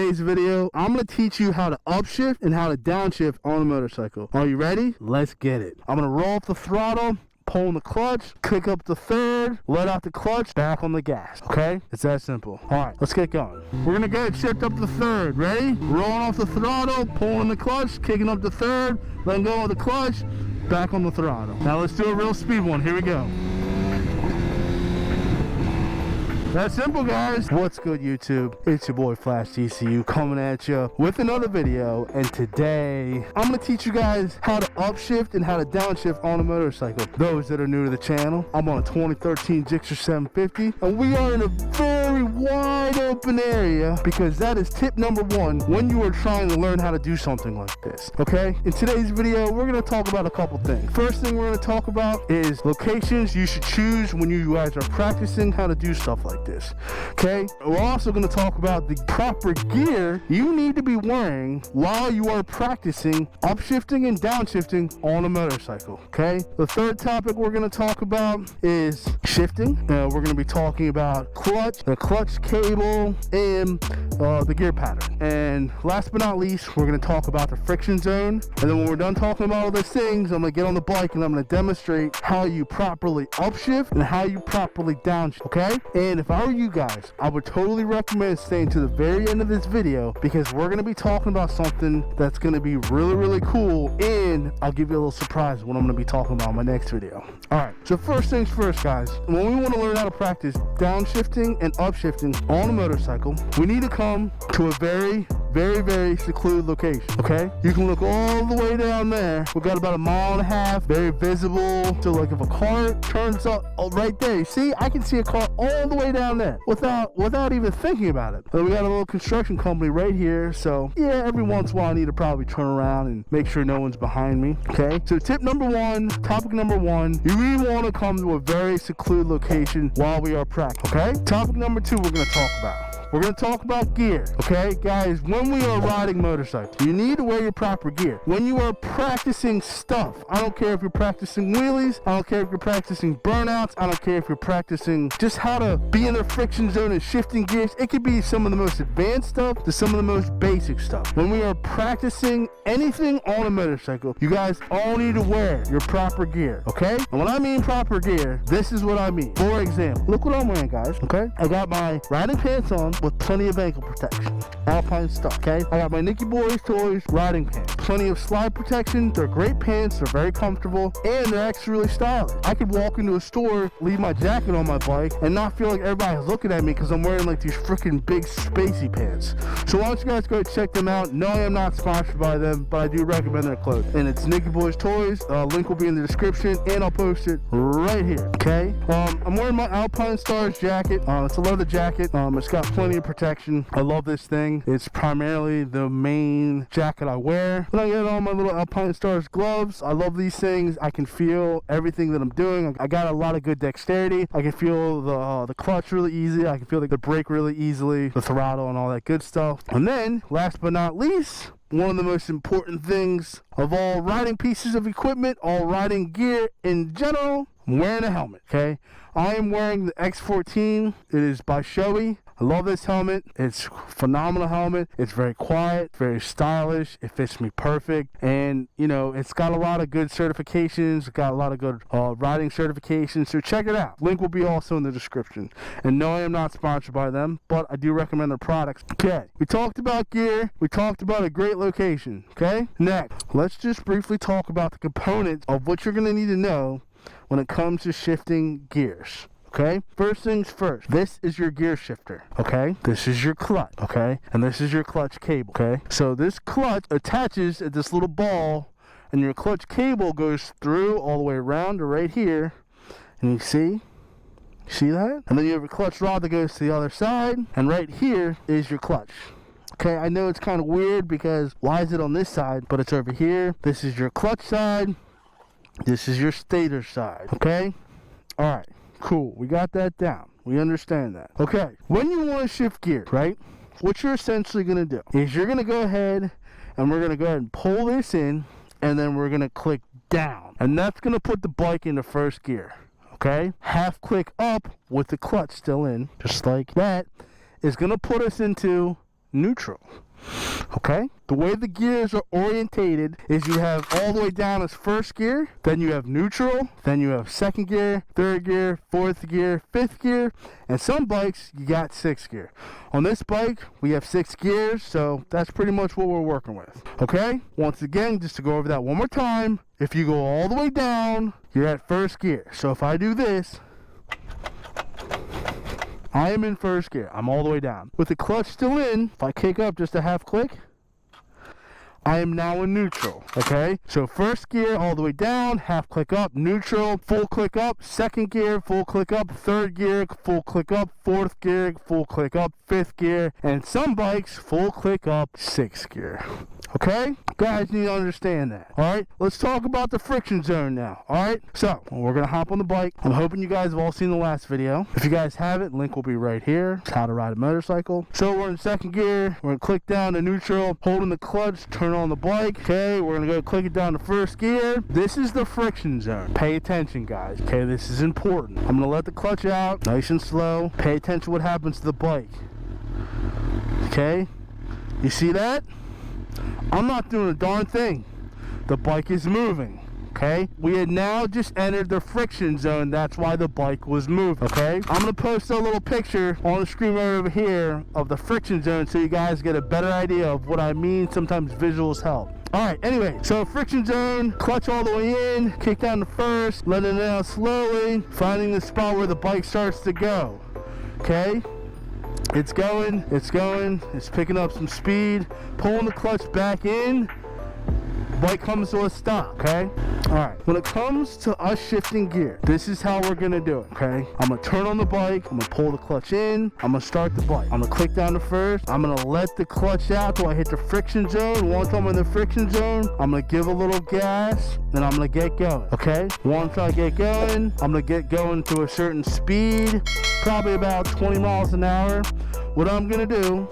today's video, I'm going to teach you how to upshift and how to downshift on a motorcycle. Are you ready? Let's get it. I'm going to roll up the throttle, pull on the clutch, kick up the third, let out the clutch, back on the gas, okay? It's that simple. All right, let's get going. We're gonna go shift up the third, ready? Rolling off the throttle, pulling the clutch, kicking up the third, letting go of the clutch, back on the throttle. Now let's do a real speed one, here we go. That's simple, guys. What's good, YouTube? It's your boy Flash TCU coming at you with another video, and today I'm gonna teach you guys how to upshift and how to downshift on a motorcycle. Those that are new to the channel, I'm on a 2013 Gixxer 750, and we are in a very wide open area because that is tip number one when you are trying to learn how to do something like this. Okay? In today's video, we're gonna talk about a couple things. First thing we're gonna talk about is locations you should choose when you guys are practicing how to do stuff like this. Okay, we're also going to talk about the proper gear you need to be wearing while you are practicing upshifting and downshifting on a motorcycle. Okay, the third topic we're going to talk about is shifting. We're going to be talking about the clutch cable, and the gear pattern. And last but not least, we're going to talk about the friction zone. And then when we're done talking about all those things, I'm going to get on the bike and I'm going to demonstrate how you properly upshift and how you properly downshift. Okay, and if I were you guys, I would totally recommend staying to the very end of this video because we're going to be talking about something that's going to be really, really cool, and I'll give you a little surprise what I'm going to be talking about in my next video. Alright, so first things first, guys. When we want to learn how to practice downshifting and upshifting on a motorcycle, we need to come to a very, very secluded location. Okay, you can look all the way down there. We've got about 1.5 miles, very visible. So like if a car turns up right there, you see, I can see a car all the way down there without even thinking about it. But we got a little construction company right here, so yeah, every once in a while I need to probably turn around and make sure no one's behind me. Okay, so topic number one, you really want to come to a very secluded location while we are practicing. Okay, topic number two we're going to talk about gear. Okay, guys, when we are riding motorcycles, you need to wear your proper gear. When you are practicing stuff, I don't care if you're practicing wheelies, I don't care if you're practicing burnouts, I don't care if you're practicing just how to be in the friction zone and shifting gears. It could be some of the most advanced stuff to some of the most basic stuff. When we are practicing anything on a motorcycle, you guys all need to wear your proper gear. Okay, and when I mean proper gear, this is what I mean. For example, look what I'm wearing, guys. Okay, I got my riding pants on with plenty of ankle protection, Alpine stuff. Okay, I got my Nicky Boys Toys riding pants, plenty of slide protection. They're great pants, they're very comfortable, and they're actually really stylish. I could walk into a store, leave my jacket on my bike, and not feel like everybody's looking at me because I'm wearing like these freaking big spacey pants. So why don't you guys go check them out? No, I am not sponsored by them, but I do recommend their clothes. And it's Nicky Boys Toys. Link will be in the description, and I'll post it right here. Okay, I'm wearing my Alpine Stars jacket. It's a leather jacket. It's got plenty of protection. I love this thing. It's primarily the main jacket I wear. Then I get on my little Alpine Stars gloves. I love these things. I can feel everything that I'm doing. I got a lot of good dexterity. I can feel the clutch really easy. I can feel the brake really easily, the throttle and all that good stuff. And then, last but not least, one of the most important things of all riding pieces of equipment, all riding gear in general, I'm wearing a helmet. Okay, I am wearing the X14. It is by Shoei. I love this helmet. It's a phenomenal helmet. It's very quiet, very stylish. It fits me perfect. And, you know, it's got a lot of good certifications. It's got a lot of good riding certifications. So check it out. Link will be also in the description. And no, I am not sponsored by them, but I do recommend their products. Okay, we talked about gear. We talked about a great location. Okay, next, let's just briefly talk about the components of what you're going to need to know when it comes to shifting gears. Okay, first things first, this is your gear shifter. Okay, this is your clutch. Okay, and this is your clutch cable. Okay, so this clutch attaches at this little ball, and your clutch cable goes through all the way around to right here. And you see that? And then you have a clutch rod that goes to the other side, and right here is your clutch. Okay, I know it's kind of weird because why is it on this side, but it's over here. This is your clutch side, this is your stator side. Okay, all right. Cool, we got that down. We understand that. Okay, when you want to shift gears, right, what you're essentially going to do is you're going to go ahead and we're going to go ahead and pull this in, and then we're going to click down. And that's going to put the bike into first gear. Okay, half click up with the clutch still in, just like that, is going to put us into neutral. Okay? The way the gears are orientated is you have all the way down as first gear, then you have neutral, then you have second gear, third gear, fourth gear, fifth gear, and some bikes you got sixth gear. On this bike, we have 6 gears, so that's pretty much what we're working with. Okay? Once again, just to go over that one more time, if you go all the way down, you're at first gear. So if I do this, I am in first gear. I'm all the way down. With the clutch still in, if I kick up just a half click, I am now in neutral. Okay? So first gear all the way down, half click up, neutral, full click up, second gear, full click up, third gear, full click up, fourth gear, full click up, fifth gear, and some bikes, full click up, sixth gear. Okay? Guys need to understand that. Alright? Let's talk about the friction zone now. Alright? So, we're going to hop on the bike. I'm hoping you guys have all seen the last video. If you guys haven't, link will be right here. It's how to ride a motorcycle. So, we're in second gear. We're going to click down to neutral, holding the clutch, turn on the bike. Okay? We're going to go click it down to first gear. This is the friction zone. Pay attention, guys. Okay? This is important. I'm going to let the clutch out, nice and slow. Pay attention to what happens to the bike. Okay? You see that? I'm not doing a darn thing. The bike is moving, okay? We had now just entered the friction zone. That's why the bike was moving, okay? I'm going to post a little picture on the screen right over here of the friction zone so you guys get a better idea of what I mean. Sometimes visuals help. Alright, anyway, so friction zone, clutch all the way in, kick down to first, letting it out slowly, finding the spot where the bike starts to go, okay? It's going, it's picking up some speed, pulling the clutch back in, bike comes to a stop, okay? Alright, when it comes to us shifting gear, this is how we're gonna do it, okay? I'm gonna turn on the bike, I'm gonna pull the clutch in, I'm gonna start the bike. I'm gonna click down to first, I'm gonna let the clutch out till I hit the friction zone. Once I'm in the friction zone, I'm gonna give a little gas, then I'm gonna get going, okay? Once I get going, I'm gonna get going to a certain speed, probably about 20 miles an hour. What I'm gonna do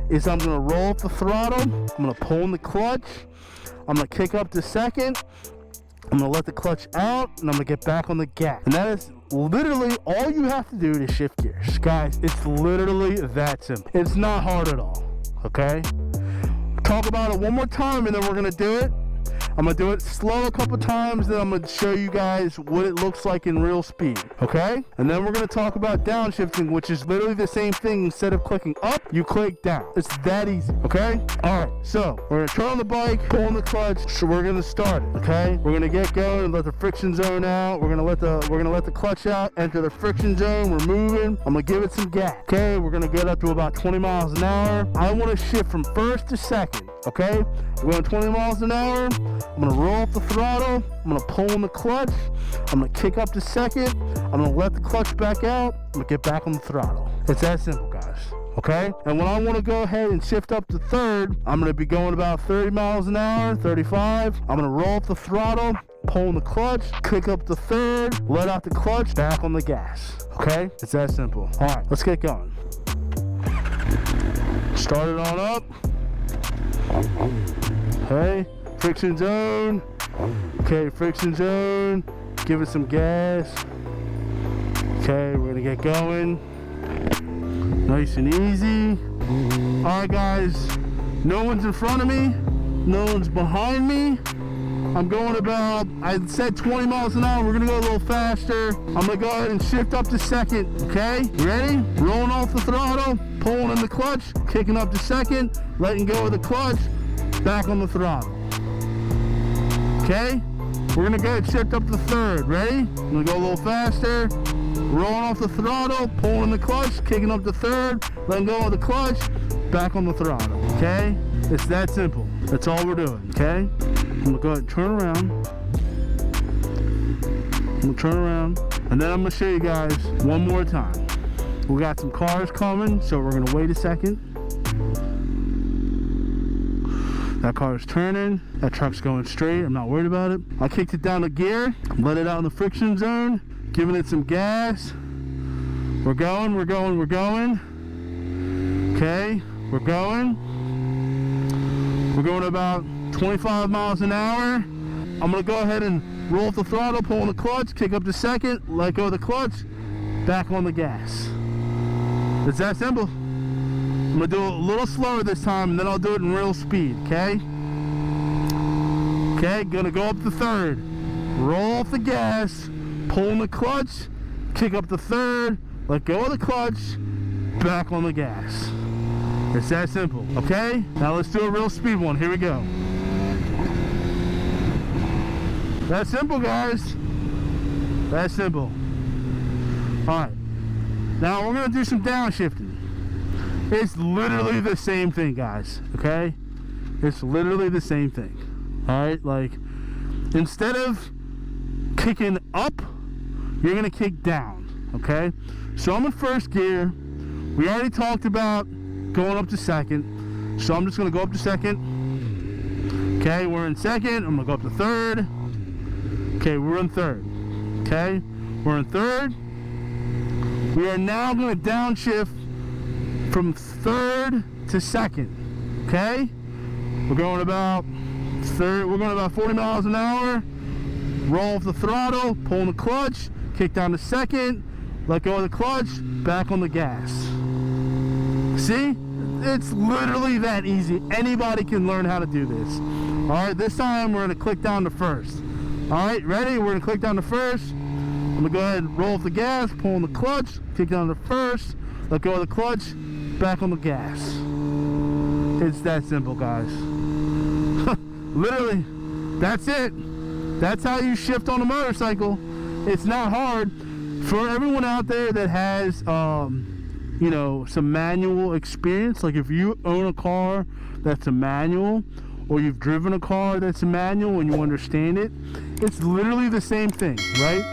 is I'm gonna roll up the throttle, I'm gonna pull in the clutch, I'm gonna kick up to second, I'm gonna let the clutch out, and I'm gonna get back on the gas. And that is literally all you have to do to shift gears. Guys, it's literally that simple. It's not hard at all, okay? Talk about it one more time and then we're gonna do it. I'm gonna do it slow a couple times, then I'm gonna show you guys what it looks like in real speed, okay? And then we're gonna talk about downshifting, which is literally the same thing. Instead of clicking up, you click down. It's that easy, okay? All right, so we're gonna turn on the bike, pull on the clutch, so we're gonna start it, okay? We're gonna get going and let the friction zone out. We're gonna let the clutch out, enter the friction zone. We're moving. I'm gonna give it some gas, okay? We're gonna get up to about 20 miles an hour. I want to shift from first to second, okay? We're going 20 miles an hour. I'm gonna roll up the throttle, I'm gonna pull in the clutch, I'm gonna kick up to second, I'm gonna let the clutch back out, I'm gonna get back on the throttle. It's that simple, guys, okay? And when I wanna go ahead and shift up to third, I'm gonna be going about 30 miles an hour, 35, I'm gonna roll up the throttle, pull in the clutch, kick up to third, let out the clutch, back on the gas, okay? It's that simple. All right, let's get going. Start it on up. Okay. Friction zone. Okay, friction zone. Give it some gas. Okay, we're gonna get going. Nice and easy. Alright guys, no one's in front of me, no one's behind me. I'm going about, I said 20 miles an hour, we're gonna go a little faster. I'm gonna go ahead and shift up to second, okay? You ready? Rolling off the throttle, pulling in the clutch, kicking up to second, letting go of the clutch, back on the throttle. Okay, we're gonna go shift up to third. Ready? I'm gonna go a little faster. Rolling off the throttle, pulling the clutch, kicking up to third, letting go of the clutch, back on the throttle. Okay, it's that simple. That's all we're doing. Okay, I'm gonna go ahead and turn around. I'm gonna turn around, and then I'm gonna show you guys one more time. We got some cars coming, so we're gonna wait a second. That car is turning, that truck's going straight, I'm not worried about it. I kicked it down to gear, let it out in the friction zone, giving it some gas. We're going. Okay, we're going. We're going about 25 miles an hour. I'm gonna go ahead and roll off the throttle, pull on the clutch, kick up to second, let go of the clutch, back on the gas. It's that simple. I'm gonna do it a little slower this time, and then I'll do it in real speed, okay? Okay, gonna go up the third. Roll off the gas, pull in the clutch, kick up the third, let go of the clutch, back on the gas. It's that simple, okay? Now let's do a real speed one. Here we go. That's simple, guys. That's simple. Alright. Now we're gonna do some downshifting. It's literally the same thing, guys. Okay? It's literally the same thing. Alright, like instead of kicking up, you're gonna kick down. Okay? So I'm in first gear. We already talked about going up to second. So I'm just gonna go up to second. Okay, we're in second. I'm gonna go up to third. Okay, we're in third. Okay, we're in third. We are now going to downshift from third to second. Okay, we're going about 40 miles an hour. Roll off the throttle, pull in the clutch, kick down to second, let go of the clutch, back on the gas. See, it's literally that easy. Anybody can learn how to do this. All right, this time we're going to click down to first. Alright, ready? We're going to click down to first. I'm going to go ahead and roll off the gas, pull on the clutch, kick down to first, let go of the clutch, back on the gas. It's that simple, guys. Literally, that's it. That's how you shift on a motorcycle. It's not hard. For everyone out there that has, you know, some manual experience, like if you own a car that's a manual, or you've driven a car that's a manual and you understand it, it's literally the same thing, right?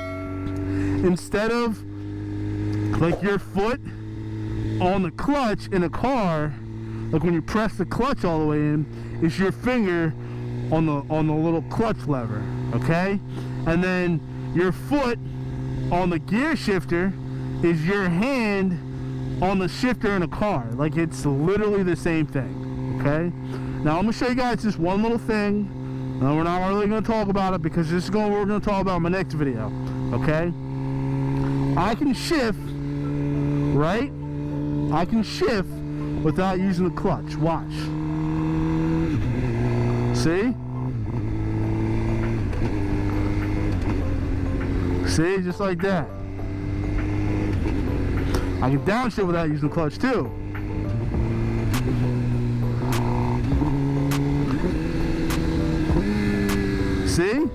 Instead of like your foot on the clutch in a car, like when you press the clutch all the way in, is your finger on the little clutch lever, okay? And then your foot on the gear shifter is your hand on the shifter in a car. Like it's literally the same thing, okay? Now I'm going to show you guys just one little thing. We're not really going to talk about it because this is what we're going to talk about in my next video. Okay? I can shift, right? I can shift without using the clutch. Watch. See? See? Just like that. I can downshift without using the clutch too. See?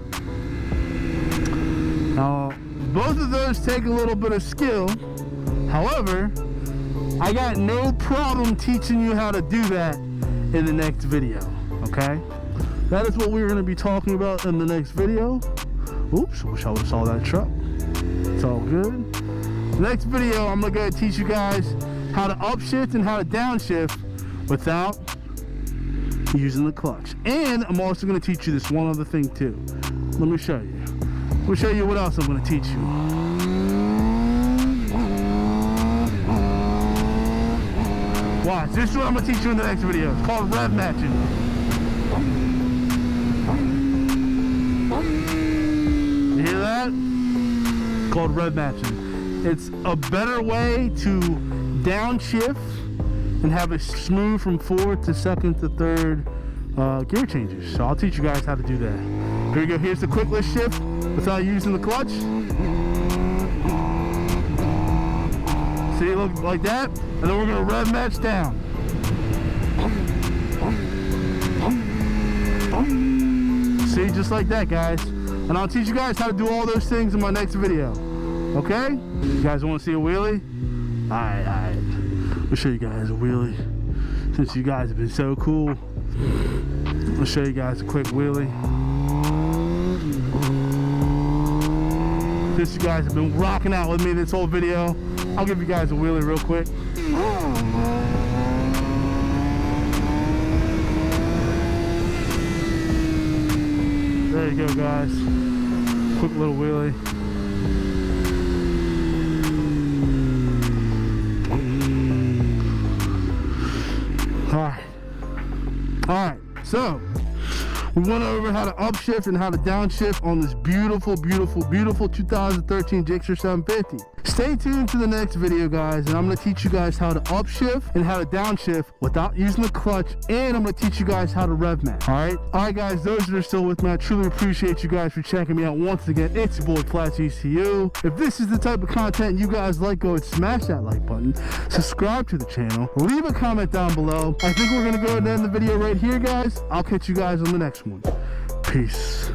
Now, both of those take a little bit of skill. However, I got no problem teaching you how to do that in the next video. Okay? That is what we're going to be talking about in the next video. Oops, wish I would have saw that truck. It's all good. The next video, I'm going to go teach you guys how to upshift and how to downshift without using the clutch. And I'm also going to teach you this one other thing too. Let me show you. Let me show you what else I'm going to teach you. Watch, this is what I'm going to teach you in the next video. It's called rev matching. You hear that? It's called rev matching. It's a better way to downshift and have it smooth from fourth to second to third gear changes. So I'll teach you guys how to do that. Here we go. Here's the quick list shift without using the clutch. See, look like that. And then we're going to rev match down. See, just like that, guys. And I'll teach you guys how to do all those things in my next video. Okay? You guys want to see a wheelie? Alright. I'll show you guys a wheelie. Since you guys have been so cool, I'll show you guys a quick wheelie. Since you guys have been rocking out with me this whole video, I'll give you guys a wheelie real quick. There you go, guys. Quick little wheelie. Alright, so We went over how to upshift and how to downshift on this beautiful 2013 Gixxer 750. Stay tuned to the next video, guys, and I'm going to teach you guys how to upshift and how to downshift without using the clutch, and I'm going to teach you guys how to rev mat. Alright guys, those that are still with me, I truly appreciate you guys for checking me out once again. It's your boy Flats ECU. If this is the type of content you guys like, go and smash that like button, subscribe to the channel, leave a comment down below. I think we're going to go ahead and end the video right here, guys. I'll catch you guys on the next one. Peace.